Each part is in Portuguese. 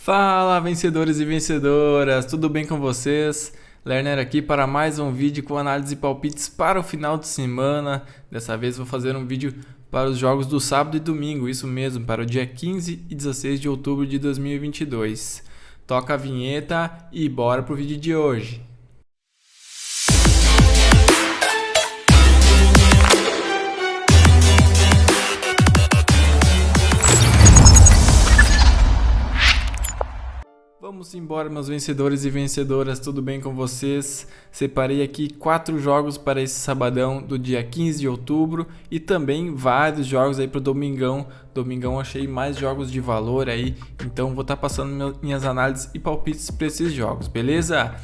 Fala, vencedores e vencedoras, tudo bem com vocês? Lerner aqui para mais um vídeo com análise e palpites para o final de semana. Dessa vez vou fazer um vídeo para os jogos do sábado e domingo, isso mesmo, para o dia 15 e 16 de outubro de 2022. Toca a vinheta e bora pro vídeo de hoje. Vamos embora, meus vencedores e vencedoras, tudo bem com vocês? Separei aqui 4 jogos para esse sabadão do dia 15 de outubro e também vários jogos aí para o domingão. Domingão achei mais jogos de valor aí, então vou estar passando minhas análises e palpites para esses jogos, beleza?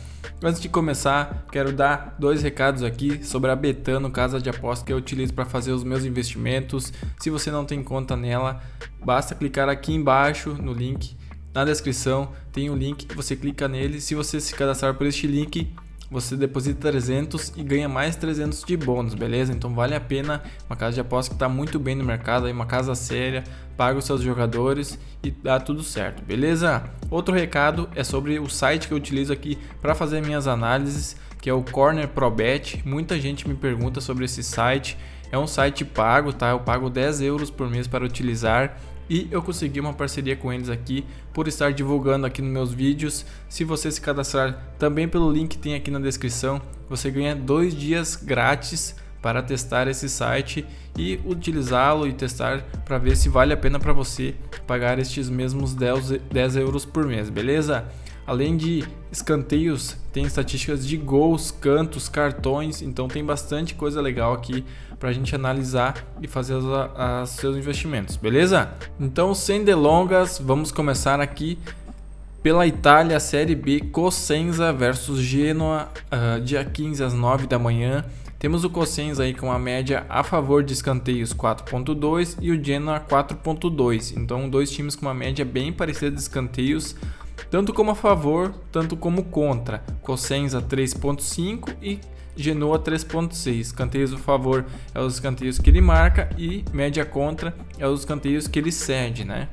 Antes de começar, quero dar 2 recados aqui sobre a Betano, casa de aposta que eu utilizo para fazer os meus investimentos. Se você não tem conta nela, basta clicar aqui embaixo no link. Na descrição tem um link, você clica nele. Se você se cadastrar por este link, você deposita 300 e ganha mais 300 de bônus, beleza? Então vale a pena, uma casa de aposta que está muito bem no mercado, aí uma casa séria, paga os seus jogadores e dá tudo certo, beleza? Outro recado é sobre o site que eu utilizo aqui para fazer minhas análises, que é o Corner Pro Bet. Muita gente me pergunta sobre esse site, é um site pago, tá? Eu pago 10 euros por mês para utilizar. E eu consegui uma parceria com eles aqui por estar divulgando aqui nos meus vídeos. Se você se cadastrar também pelo link que tem aqui na descrição, você ganha 2 dias grátis para testar esse site e utilizá-lo e testar para ver se vale a pena para você pagar estes mesmos 10 euros por mês, beleza? Além de escanteios, tem estatísticas de gols, cantos, cartões, então tem bastante coisa legal aqui para a gente analisar e fazer os seus investimentos, beleza? Então, sem delongas, vamos começar aqui pela Itália, Série B, Cosenza versus Genoa, dia 15 às 9 da manhã. Temos o Cosenza aí com a média a favor de escanteios 4.2 e o Genoa 4.2, então dois times com uma média bem parecida de escanteios, tanto como a favor, tanto como contra. Cosenza 3.5 e Genoa 3.6. Escanteios a favor é os escanteios que ele marca e média contra é os escanteios que ele cede, né?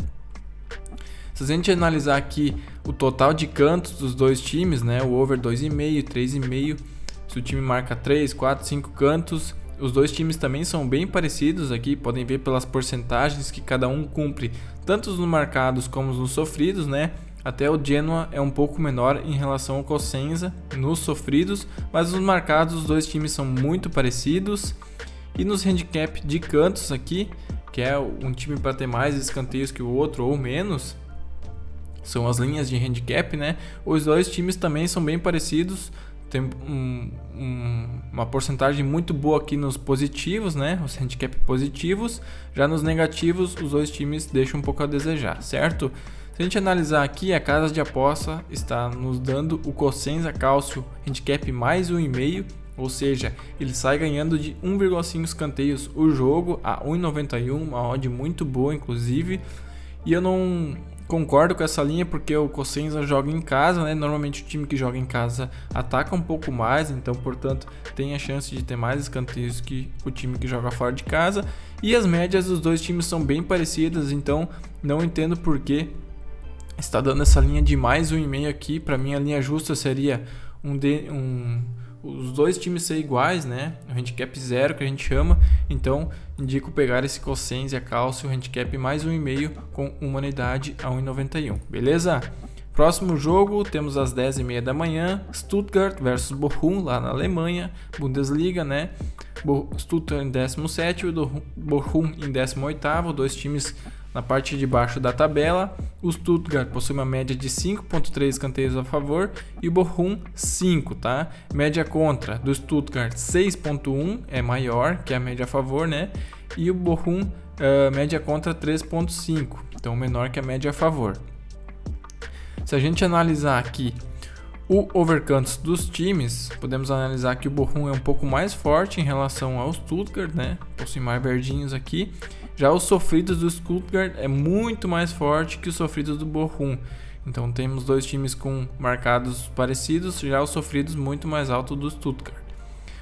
Se a gente analisar aqui o total de cantos dos dois times, né? O over 2,5, 3,5. Se o time marca 3, 4, 5 cantos, os dois times também são bem parecidos aqui, podem ver pelas porcentagens que cada um cumpre, tanto nos marcados como nos sofridos, né? Até o Genoa é um pouco menor em relação ao Cosenza nos sofridos, mas nos marcados os dois times são muito parecidos. E nos handicap de cantos aqui, que é um time para ter mais escanteios que o outro ou menos, são as linhas de handicap, né? Os dois times também são bem parecidos, tem uma porcentagem muito boa aqui nos positivos, né? Os handicap positivos, já nos negativos os dois times deixam um pouco a desejar, certo? Se a gente analisar aqui, a casa de aposta está nos dando o Cosenza Cálcio handicap mais 1,5, ou seja, ele sai ganhando de 1,5 escanteios o jogo a 1,91, uma odd muito boa inclusive. E eu não concordo com essa linha porque o Cosenza joga em casa, né? Normalmente o time que joga em casa ataca um pouco mais, então portanto tem a chance de ter mais escanteios que o time que joga fora de casa. E as médias dos dois times são bem parecidas, então não entendo por que está dando essa linha de mais 1,5 aqui. Para mim a linha justa seria os dois times ser iguais, né? O handicap 0 que a gente chama. Então indico pegar esse Cosenza Cálcio handicap mais 1,5 com uma unidade a 1,91, beleza? Próximo jogo temos às 10h30 da manhã, Stuttgart versus Bochum lá na Alemanha, Bundesliga, né? Stuttgart em 17º e Bochum em 18º, dois times na parte de baixo da tabela. O Stuttgart possui uma média de 5.3 escanteios a favor e o Bochum 5, tá? Média contra do Stuttgart 6.1 é maior que a média a favor, né? E o Bochum média contra 3.5, então menor que a média a favor. Se a gente analisar aqui o overcantos dos times, podemos analisar que o Bochum é um pouco mais forte em relação ao Stuttgart, né? Possui mais verdinhos aqui. Já os sofridos do Stuttgart é muito mais forte que os sofridos do Bochum. Então temos dois times com marcados parecidos, já os sofridos muito mais alto do Stuttgart.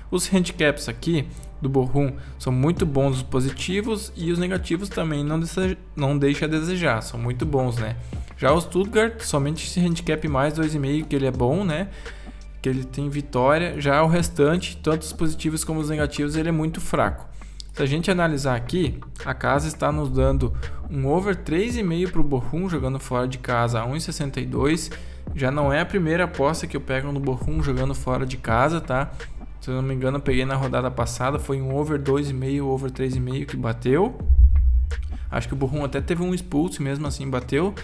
Os handicaps aqui do Bochum são muito bons os positivos e os negativos também não deixa a desejar, são muito bons, né? Já o Stuttgart, somente esse handicap mais 2,5 que ele é bom, né? Que ele tem vitória. Já o restante, tanto os positivos como os negativos, ele é muito fraco. Se a gente analisar aqui, a casa está nos dando um over 3,5 para o Bochum, jogando fora de casa a 1,62. Já não é a primeira aposta que eu pego no Bochum jogando fora de casa, tá? Se eu não me engano, eu peguei na rodada passada, foi um over 2,5, over 3,5 que bateu. Acho que o Bochum até teve um expulso, mesmo assim bateu.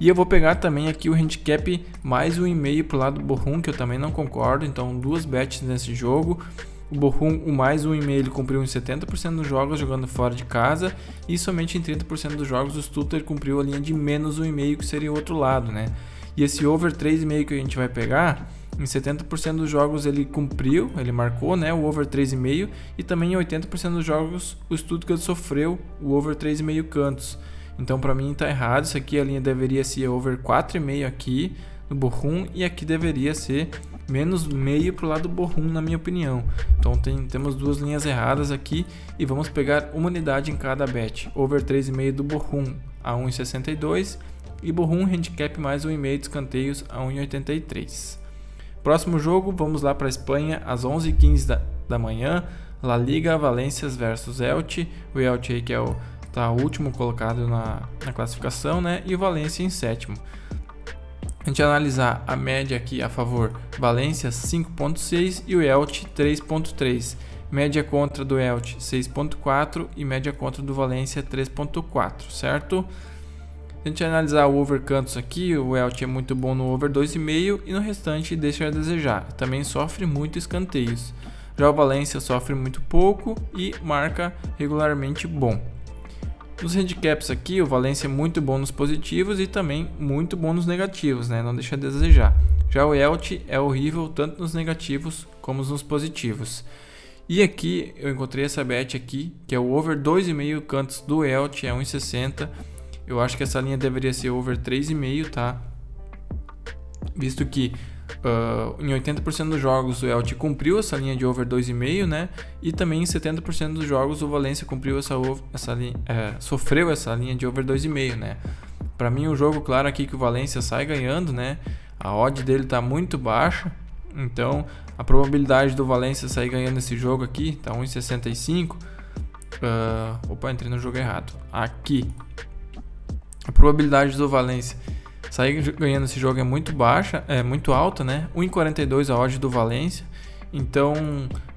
E eu vou pegar também aqui o handicap mais 1,5 pro lado do Bochum, que eu também não concordo. Então, duas bets nesse jogo. O Bochum, o mais 1,5, ele cumpriu em 70% dos jogos jogando fora de casa. E somente em 30% dos jogos o Stuttgart cumpriu a linha de menos 1,5, que seria o outro lado, né? E esse over 3,5 que a gente vai pegar, em 70% dos jogos ele cumpriu, ele marcou, né, o over 3,5. E também em 80% dos jogos o Stuttgart sofreu o over 3,5 cantos. Então, para mim tá errado, isso aqui a linha deveria ser over 4,5 aqui no Bochum, e aqui deveria ser menos meio pro lado do Bochum, na minha opinião. Então temos duas linhas erradas aqui e vamos pegar uma unidade em cada bet. Over 3,5 do Bochum a 1,62 e Bochum handicap mais 1,5 de escanteios a 1,83. Próximo jogo, vamos lá para a Espanha às 11h15 da manhã, La Liga, Valência versus Elche. O Elche aí que é o último colocado na classificação, né? E o Valência em sétimo. A gente analisar a média aqui a favor, Valência 5,6 e o Elche 3,3. Média contra do Elche 6,4 e média contra do Valência 3,4, certo? Se a gente analisar o over cantos aqui, o Elche é muito bom no over 2,5 e no restante deixa a desejar. Também sofre muito escanteios. Já o Valência sofre muito pouco e marca regularmente bom. Nos handicaps aqui, o Valência é muito bom nos positivos e também muito bom nos negativos, né? Não deixa a desejar. Já o Elche é horrível tanto nos negativos como nos positivos. E aqui eu encontrei essa bet aqui, que é o over 2,5 cantos do Elche, é 1,60. Eu acho que essa linha deveria ser over 3,5, tá? Visto que em 80% dos jogos o Elche cumpriu essa linha de over 2,5, né? E também em 70% dos jogos o Valência cumpriu sofreu essa linha de over 2,5, né? Para mim o jogo, claro aqui que o Valência sai ganhando, né? A odd dele tá muito baixa, então a probabilidade do Valência sair ganhando esse jogo aqui tá 1,65. Opa, entrei no jogo errado. Aqui a probabilidade do Valência sair ganhando esse jogo é muito baixa, é muito alta, né? 1,42 a odd do Valência. Então,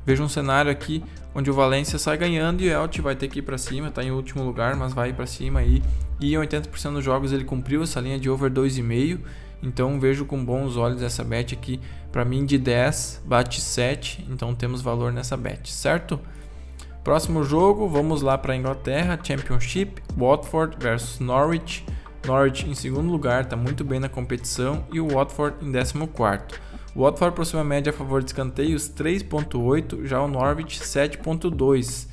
veja um cenário aqui onde o Valência sai ganhando e o Elche vai ter que ir para cima, tá em último lugar, mas vai para cima aí. E em 80% dos jogos ele cumpriu essa linha de over 2,5. Então, vejo com bons olhos essa bet aqui. Para mim, de 10 bate 7, então temos valor nessa bet, certo? Próximo jogo, vamos lá para a Inglaterra, Championship, Watford versus Norwich. Norwich em segundo lugar, está muito bem na competição, e o Watford em 14º. O Watford possui uma média a favor de escanteios 3,8, já o Norwich 7,2.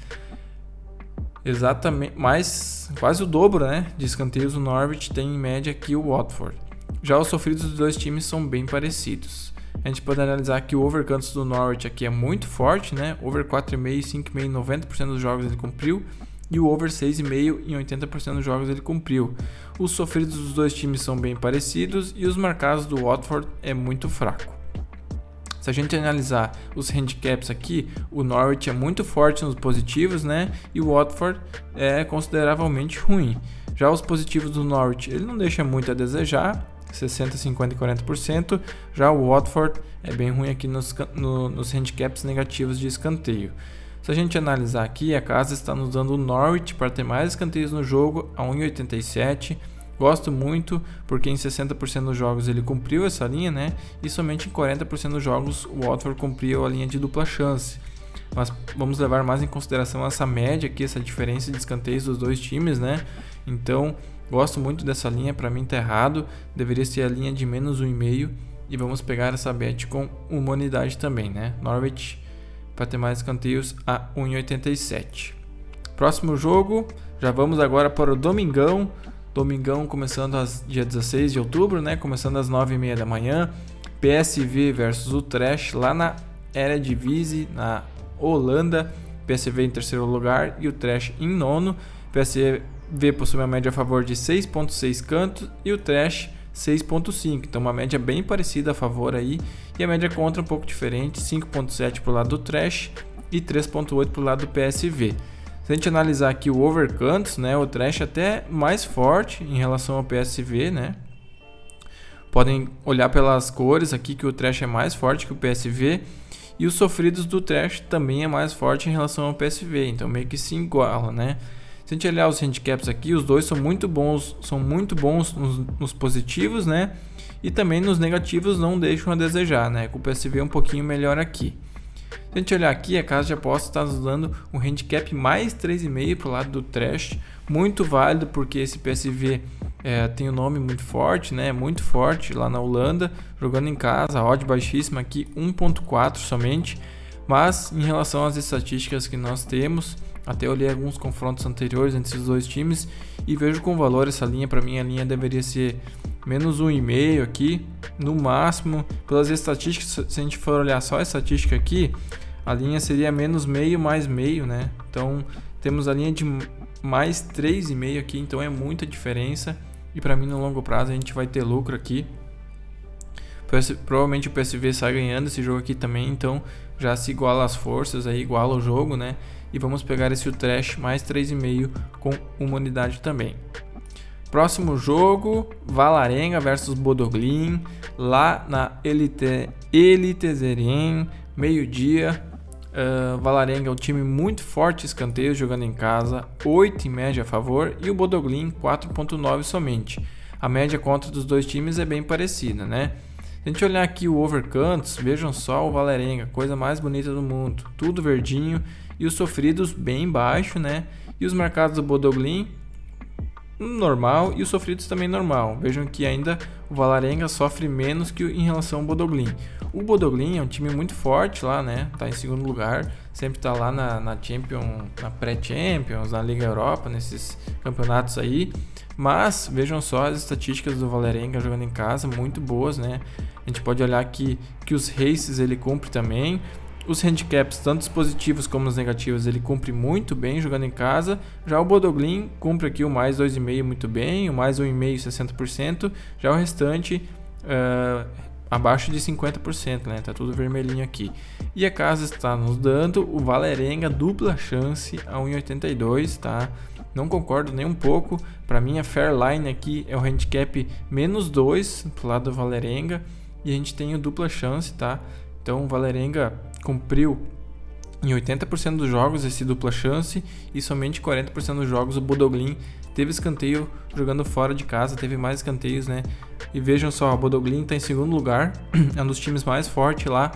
Exatamente, mais quase o dobro, né, de escanteios o Norwich tem em média que o Watford. Já os sofridos dos dois times são bem parecidos. A gente pode analisar que o over cantos do Norwich aqui é muito forte, né? Over 4,5, 5,5, 90% dos jogos ele cumpriu. E o over 6,5 em 80% dos jogos ele cumpriu. Os sofridos dos dois times são bem parecidos e os marcados do Watford é muito fraco. Se a gente analisar os handicaps aqui, o Norwich é muito forte nos positivos, né? E o Watford é consideravelmente ruim. Já os positivos do Norwich, ele não deixa muito a desejar, 60, 50 e 40%. Já o Watford é bem ruim aqui nos handicaps negativos de escanteio. Se a gente analisar aqui, a casa está nos dando o Norwich para ter mais escanteios no jogo a 1,87. Gosto muito porque em 60% dos jogos ele cumpriu essa linha, né? E somente em 40% dos jogos o Watford cumpriu a linha de dupla chance. Mas vamos levar mais em consideração essa média aqui, essa diferença de escanteios dos dois times, né? Então, gosto muito dessa linha, para mim tá errado. Deveria ser a linha de menos 1,5 e vamos pegar essa bet com uma unidade também, né? Norwich para ter mais escanteios a 1,87. Próximo jogo, já vamos agora para o Domingão. Domingão começando dia 16 de outubro, né? Começando às 9h30 da manhã. PSV versus Utrecht lá na Eredivisie, na Holanda. PSV em terceiro lugar e o Utrecht em nono. PSV possui uma média a favor de 6.6 cantos e o Trash 6.5, então uma média bem parecida a favor aí, e a média contra um pouco diferente, 5.7 para o lado do Trash e 3.8 para o lado do PSV. Se a gente analisar aqui o over cantos, né, o Trash até mais forte em relação ao PSV, né? Podem olhar pelas cores aqui que o Trash é mais forte que o PSV, e os sofridos do Trash também é mais forte em relação ao PSV, então meio que se iguala, né? Se a gente olhar os handicaps aqui, os dois são muito bons nos positivos, né? E também nos negativos não deixam a desejar, né? Com o PSV um pouquinho melhor aqui. Se a gente olhar aqui, a casa de apostas está nos dando um handicap mais 3,5 para o lado do Trash, muito válido porque esse PSV tem um nome muito forte, né? Muito forte lá na Holanda, jogando em casa, a odd baixíssima aqui, 1.4 somente. Mas em relação às estatísticas que nós temos, até olhei alguns confrontos anteriores entre esses dois times e vejo com valor essa linha. Para mim a linha deveria ser menos 1,5 aqui, no máximo. Pelas estatísticas, se a gente for olhar só a estatística aqui, a linha seria menos meio mais meio, né? Então temos a linha de mais 3,5 aqui, então é muita diferença. E para mim no longo prazo a gente vai ter lucro aqui. Provavelmente o PSV sai ganhando esse jogo aqui também, então já se iguala as forças, aí iguala o jogo, né? E vamos pegar esse Trash mais 3,5 com uma unidade também. Próximo jogo, Valarenga versus Bodoglin, lá na Eliteserien, meio-dia. Valarenga é um time muito forte, escanteio jogando em casa, 8 em média a favor, e o Bodoglin 4.9 somente. A média contra dos dois times é bem parecida, né? Se a gente olhar aqui o over cantos, vejam só o Valarenga, coisa mais bonita do mundo, tudo verdinho, e os sofridos bem baixo, né? E os marcados do Bodoglin normal e os sofridos também normal. Vejam que ainda o Valarenga sofre menos que em relação ao Bodoglin. O Bodoglin é um time muito forte lá, né? Tá em segundo lugar, sempre tá lá na Champions, na pré-Champions, na Liga Europa, nesses campeonatos aí. Mas vejam só as estatísticas do Valarenga jogando em casa, muito boas, né? A gente pode olhar aqui que os races ele cumpre também. Os handicaps, tanto os positivos como os negativos, ele cumpre muito bem jogando em casa. Já o Bodoglin cumpre aqui o mais 2,5 muito bem, o mais 1,5 60%. Já o restante abaixo de 50%, né? Tá tudo vermelhinho aqui. E a casa está nos dando o Valarenga dupla chance a 1,82, tá? Não concordo nem um pouco. Para mim a fair line aqui é o handicap menos 2 pro lado do Valarenga e a gente tem o dupla chance, tá? Então o Valarenga cumpriu em 80% dos jogos esse dupla chance e somente 40% dos jogos o Bodoglin teve escanteio jogando fora de casa, teve mais escanteios, né? E vejam só, o Bodoglin está em segundo lugar, é um dos times mais fortes lá,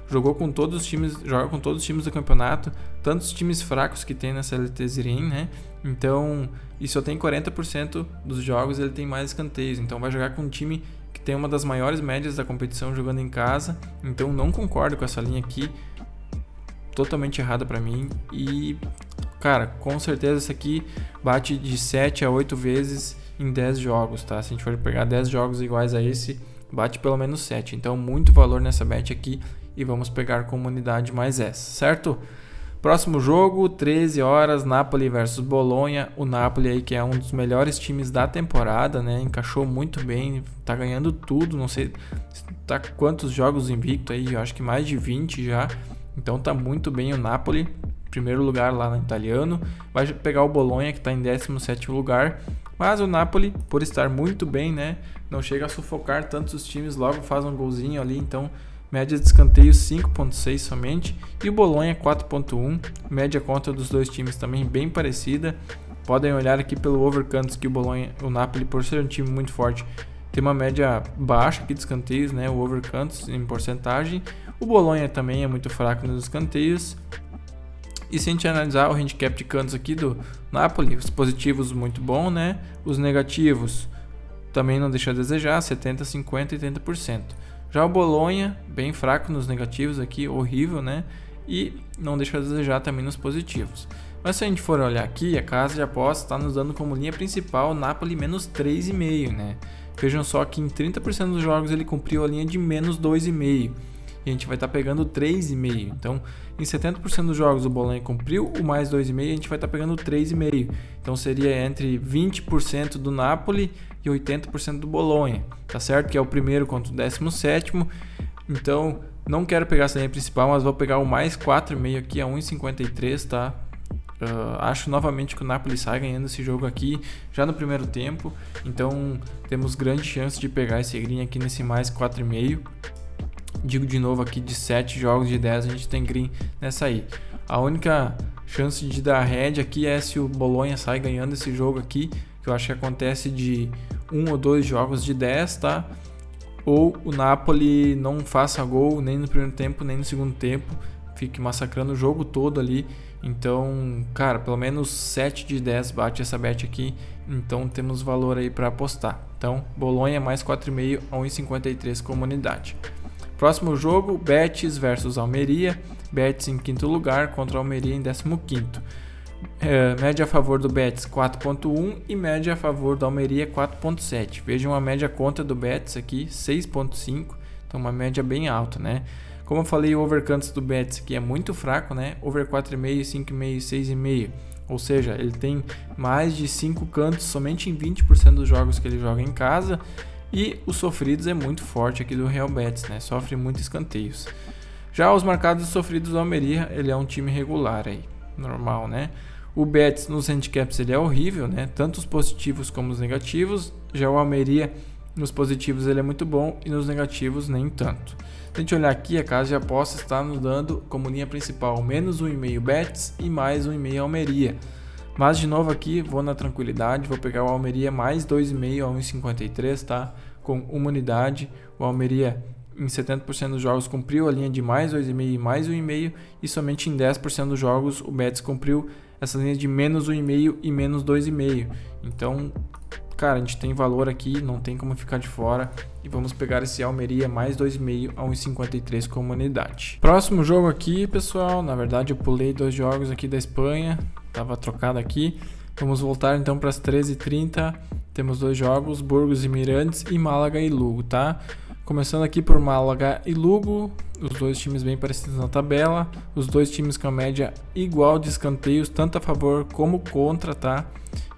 joga com todos os times do campeonato, tantos times fracos que tem nessa Eliteserien, né? Então, e só tem 40% dos jogos ele tem mais escanteios, então vai jogar com um time que tem uma das maiores médias da competição jogando em casa. Então não concordo com essa linha aqui, totalmente errada para mim. E cara, com certeza essa aqui bate de 7 a 8 vezes em 10 jogos, tá? Se a gente for pegar 10 jogos iguais a esse, bate pelo menos 7. Então muito valor nessa bet aqui e vamos pegar como unidade mais essa, certo? Próximo jogo, 13 horas, Napoli versus Bolonha. O Napoli aí que é um dos melhores times da temporada, né? Encaixou muito bem, tá ganhando tudo, não sei tá quantos jogos invicto aí, eu acho que mais de 20 já. Então tá muito bem o Napoli, primeiro lugar lá no italiano. Vai pegar o Bolonha que tá em 17º lugar. Mas o Napoli, por estar muito bem, né? Não chega a sufocar tantos os times, logo faz um golzinho ali, então média de escanteio 5.6 somente, e o Bolonha 4.1, média contra dos dois times também bem parecida. Podem olhar aqui pelo over cantos que o Napoli, por ser um time muito forte, tem uma média baixa aqui de escanteios, né? O over cantos em porcentagem. O Bolonha também é muito fraco nos escanteios. E se a gente analisar o handicap de cantos aqui do Napoli, os positivos muito bom, né? Os negativos também não deixa a desejar, 70, 50 e 80%. Já o Bolonha, bem fraco nos negativos aqui, horrível, né? E não deixa a desejar também nos positivos. Mas se a gente for olhar aqui, a casa de apostas está nos dando como linha principal Napoli menos 3,5, né? Vejam só que em 30% dos jogos ele cumpriu a linha de menos 2,5. E a e a gente vai estar pegando 3,5. Então, em 70% dos jogos o Bolonha cumpriu, o mais 2,5 a gente vai estar pegando 3,5. Então, seria entre 20% do Napoli e 80% do Bolonha, tá certo? Que é o primeiro contra o 17º. Então, não quero pegar essa linha principal, mas vou pegar o mais 4,5 aqui a 1,53, tá? Acho novamente que o Napoli sai ganhando esse jogo aqui já no primeiro tempo, então temos grande chance de pegar esse green aqui nesse mais 4,5. Digo de novo aqui, de 7 jogos de 10 a gente tem green nessa aí. A única chance de dar red aqui é se o Bolonha sai ganhando esse jogo aqui, que eu acho que acontece de 1 ou 2 jogos de 10, tá? Ou o Napoli não faça gol nem no primeiro tempo nem no segundo tempo, fique massacrando o jogo todo ali. Então, cara, pelo menos 7 de 10 bate essa bet aqui, então temos valor aí para apostar. Então, Bolonha mais 4,5 a 1,53 comunidade. Próximo jogo, Betis versus Almeria. Betis em quinto lugar contra Almeria em 15º. Média a favor do Betis 4,1 e média a favor da Almeria 4,7. Vejam a média contra do Betis aqui 6,5, então uma média bem alta, né? Como eu falei, o over cantos do Betis aqui é muito fraco, né? Over 4,5, 5,5, 6,5. Ou seja, ele tem mais de 5 cantos somente em 20% dos jogos que ele joga em casa. E os sofridos é muito forte aqui do Real Betis, né? Sofre muitos escanteios. Já os marcados e sofridos do Almeria, ele é um time regular aí, normal, né? O Betis nos handicaps ele é horrível, né? Tanto os positivos como os negativos. Já o Almeria nos positivos ele é muito bom e nos negativos nem tanto. Se a gente olhar aqui, a casa de apostas está nos dando como linha principal menos 1,5 Betis e mais 1,5 Almeria. Mas de novo aqui, vou na tranquilidade, vou pegar o Almeria mais 2,5 a 1,53, tá? Com uma unidade. O Almeria em 70% dos jogos cumpriu a linha de mais 2,5 e mais 1,5 e somente em 10% dos jogos o Betis cumpriu essa linha de menos 1,5 e menos 2,5. Então, cara, a gente tem valor aqui, não tem como ficar de fora. E vamos pegar esse Almeria mais 2,5 a 1,53 como unidade. Próximo jogo aqui, pessoal. Na verdade, eu pulei 2 jogos aqui da Espanha. Tava trocado aqui. Vamos voltar então para as 13h30. Temos 2 jogos, Burgos e Mirandes e Málaga e Lugo, tá? Começando aqui por Málaga e Lugo. Os dois times bem parecidos na tabela. Os dois times com a média igual de escanteios, tanto a favor como contra, tá?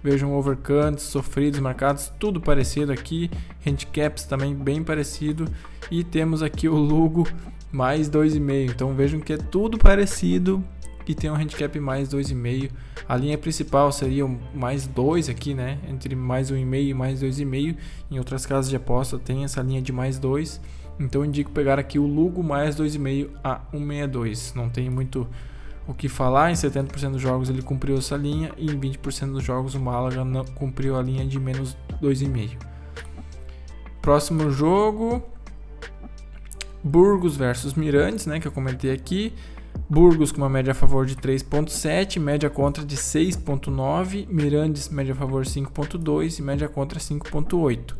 Vejam overcantos, sofridos, marcados, tudo parecido aqui. Handicaps também bem parecido. E temos aqui o Lugo mais 2,5. Então vejam que é tudo parecido e tem um handicap mais 2,5. A linha principal seria mais 2 aqui, né? Entre mais 1,5 e mais 2,5. Em outras casas de aposta tem essa linha de mais 2. Então eu indico pegar aqui o Lugo mais 2,5 a 1,62. Não tem muito o que falar, em 70% dos jogos ele cumpriu essa linha e em 20% dos jogos o Málaga não cumpriu a linha de menos 2,5. Próximo jogo, Burgos versus Mirandes, né, que eu comentei aqui. Burgos com uma média a favor de 3,7, média contra de 6,9, Mirandes média a favor 5,2 e média contra 5,8.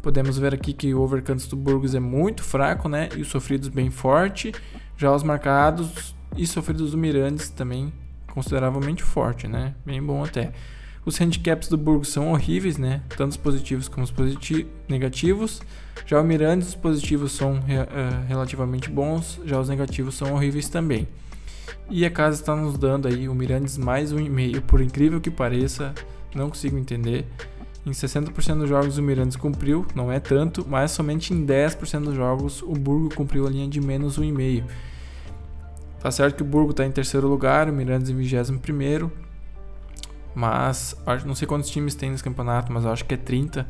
Podemos ver aqui que o overcantos do Burgos é muito fraco, né, e os sofridos bem forte. Já os marcados e sofridos do Mirandes também consideravelmente forte, né? Bem bom até. Os handicaps do Burgos são horríveis, né? Tanto os positivos como os negativos. Já o Mirandes, os positivos são relativamente bons, já os negativos são horríveis também. E a casa está nos dando aí o Mirandes mais 1,5, por incrível que pareça, não consigo entender. Em 60% dos jogos o Mirandes cumpriu, não é tanto, mas somente em 10% dos jogos o Burgo cumpriu a linha de menos 1,5. Tá certo que o Burgo está em terceiro lugar, o Mirandes em 21º, mas não sei quantos times tem nesse campeonato, mas eu acho que é 30.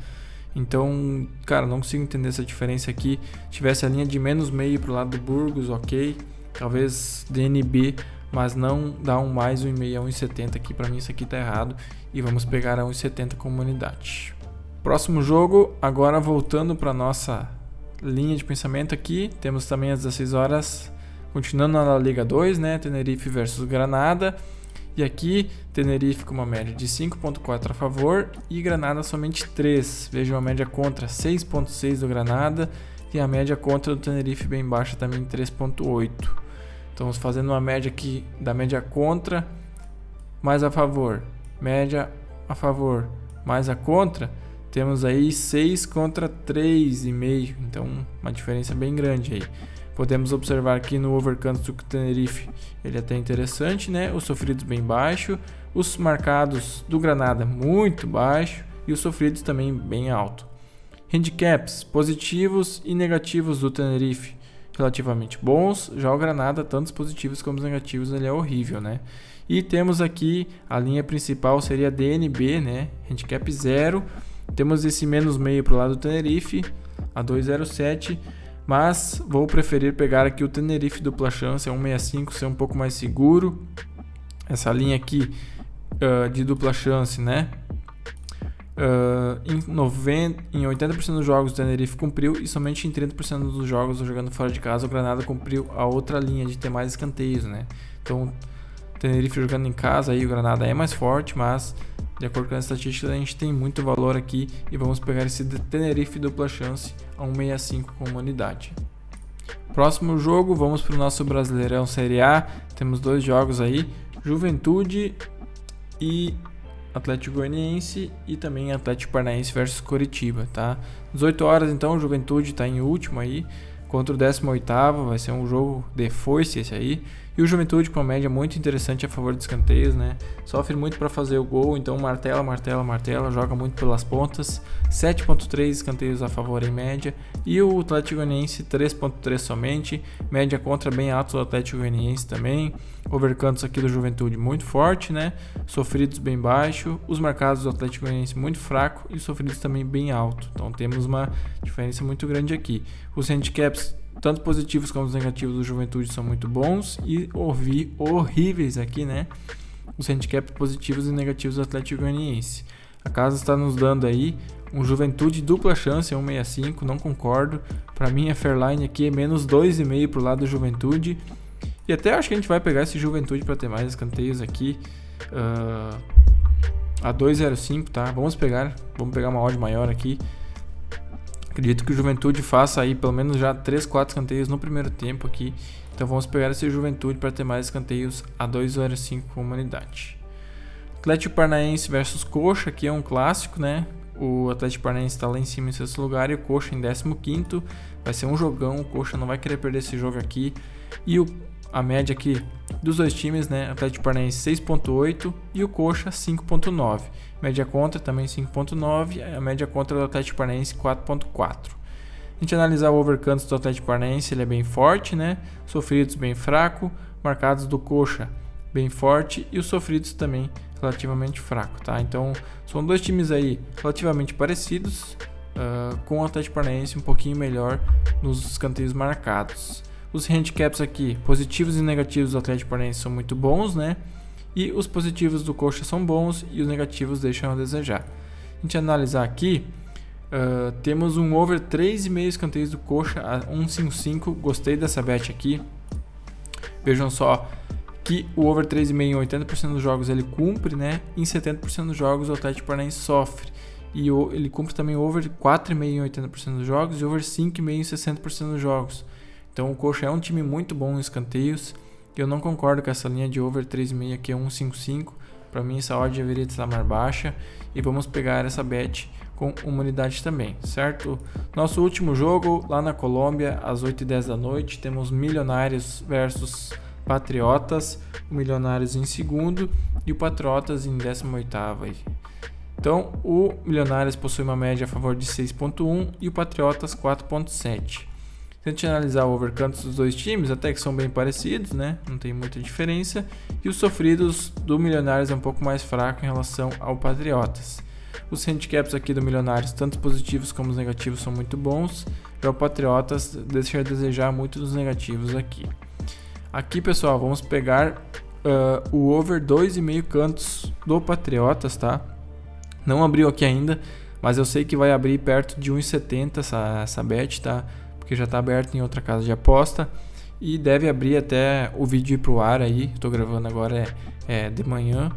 Então, cara, não consigo entender essa diferença aqui. Se tivesse a linha de menos meio pro lado do Burgos, ok. Talvez DNB, mas não dá um mais 1,5 a 1,70 aqui. Para mim isso aqui tá errado e vamos pegar a 1,70 como unidade. Próximo jogo, agora voltando para nossa linha de pensamento aqui, temos também às 16 horas, continuando na Liga 2, né, Tenerife versus Granada. E aqui, Tenerife com uma média de 5,4 a favor e Granada somente 3. Vejam a média contra 6,6 do Granada e a média contra do Tenerife bem baixa também 3,8. Estamos fazendo uma média aqui da média contra mais a favor, média a favor mais a contra. Temos aí 6 contra 3,5, então uma diferença bem grande aí. Podemos observar aqui no overcantos do Tenerife, ele é até interessante, né? Os sofridos bem baixo, os marcados do Granada muito baixo e os sofridos também bem alto. Handicaps positivos e negativos do Tenerife relativamente bons, já o Granada, tanto os positivos como os negativos, ele é horrível, né? E temos aqui a linha principal seria DNB, né? Handicap 0. Temos esse menos meio para o lado do Tenerife, a 2,07, mas vou preferir pegar aqui o Tenerife dupla chance, a 1,65, ser um pouco mais seguro. Essa linha aqui de dupla chance, né? Em 80% dos jogos o Tenerife cumpriu e somente em 30% dos jogos jogando fora de casa o Granada cumpriu a outra linha de ter mais escanteios, né? Então o Tenerife jogando em casa, aí o Granada é mais forte, mas de acordo com as estatísticas a gente tem muito valor aqui e vamos pegar esse Tenerife dupla chance a 1,65 com uma unidade. Próximo jogo, vamos para o nosso Brasileirão Série A. Temos 2 jogos aí, Juventude e Atlético Goianiense e também Atlético Paranaense versus Coritiba, tá? 18 horas então, o Juventude está em último aí contra o 18º, vai ser um jogo de foice esse aí. E o Juventude com uma média muito interessante a favor de escanteios, né? Sofre muito para fazer o gol, então martela, joga muito pelas pontas. 7.3 escanteios a favor em média. E o Atlético Goianiense 3.3 somente. Média contra bem alta do Atlético Goianiense também. Overcantos aqui do Juventude muito forte, né? Sofridos bem baixo. Os marcados do Atlético Goianiense muito fraco e os sofridos também bem alto. Então temos uma diferença muito grande aqui. Os handicaps tanto positivos como os negativos do Juventude são muito bons e horríveis aqui, né? Os handicaps positivos e negativos do Atlético Goianiense. A casa está nos dando aí um Juventude dupla chance, 1,65, não concordo. Para mim a Fairline aqui é menos 2,5 pro lado do Juventude. E até acho que a gente vai pegar esse Juventude para ter mais escanteios aqui. A 2,05, tá? Vamos pegar uma odd maior aqui. Acredito que o Juventude faça aí pelo menos já 3, 4 escanteios no primeiro tempo aqui. Então vamos pegar esse Juventude para ter mais escanteios a 2,05 com uma unidade. Atlético Paranaense versus Coxa, aqui é um clássico, né? O Atlético Paranaense está lá em cima em 6º lugar e o Coxa em 15º. Vai ser um jogão, o Coxa não vai querer perder esse jogo aqui. E a média aqui dos dois times, né? Atlético Paranaense 6.8 e o Coxa 5.9. Média contra também 5.9, a média contra do Atlético Paranaense 4.4. A gente analisar o overcantos do Atlético Paranaense, ele é bem forte, né? Sofridos bem fraco, marcados do Coxa bem forte e os sofridos também relativamente fraco, tá? Então são dois times aí relativamente parecidos, com o Atlético Paranaense um pouquinho melhor nos escanteios marcados. Os handicaps aqui, positivos e negativos do Atlético Paranaense são muito bons, né? E os positivos do Coxa são bons e os negativos deixam a desejar. A gente analisar aqui, temos um over 3,5 escanteios do Coxa a 1,55. Gostei dessa bet aqui. Vejam só que o over 3,5 em 80% dos jogos ele cumpre, né? Em 70% dos jogos o Atlético Paranaense sofre. E ele cumpre também o over 4,5 em 80% dos jogos e over 5,5 em 60% dos jogos. Então o Coxa é um time muito bom em escanteios. Eu não concordo com essa linha de over 3,5 aqui é 1,55. Para mim essa odd deveria estar mais baixa. E vamos pegar essa bet com uma unidade também, certo? Nosso último jogo lá na Colômbia, às 8h10 da noite, temos Milionários versus Patriotas. O Milionários em segundo e o Patriotas em 18º. Então o Milionários possui uma média a favor de 6.1 e o Patriotas 4.7. Se a gente analisar o overcantos dos dois times, até que são bem parecidos, né? Não tem muita diferença. E os sofridos do Milionários é um pouco mais fraco em relação ao Patriotas. Os handicaps aqui do Milionários, tanto os positivos como os negativos, são muito bons. Já o Patriotas deixa a desejar muito dos negativos aqui. Aqui, pessoal, vamos pegar o over 2,5 cantos do Patriotas, tá? Não abriu aqui ainda, mas eu sei que vai abrir perto de 1,70 essa bet, tá? Porque já está aberto em outra casa de aposta e deve abrir até o vídeo ir pro ar aí. Estou gravando agora de manhã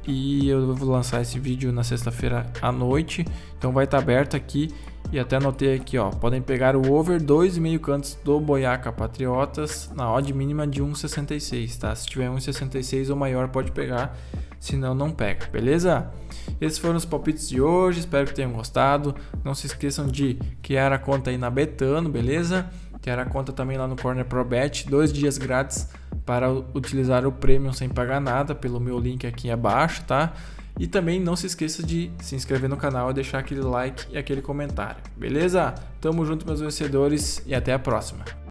e eu vou lançar esse vídeo na sexta-feira à noite, então vai estar aberto aqui. E até anotei aqui, ó, podem pegar o over 2,5 cantos do Boyacá Patriotas na odd mínima de 1,66, tá? Se tiver 1,66 ou maior pode pegar, senão não pega, beleza? Esses foram os palpites de hoje, espero que tenham gostado. Não se esqueçam de criar a conta aí na Betano, beleza? Terá conta também lá no Corner Pro Bet, 2 dias grátis para utilizar o Premium sem pagar nada pelo meu link aqui abaixo, tá? E também não se esqueça de se inscrever no canal e deixar aquele like e aquele comentário, beleza? Tamo junto, meus vencedores, e até a próxima!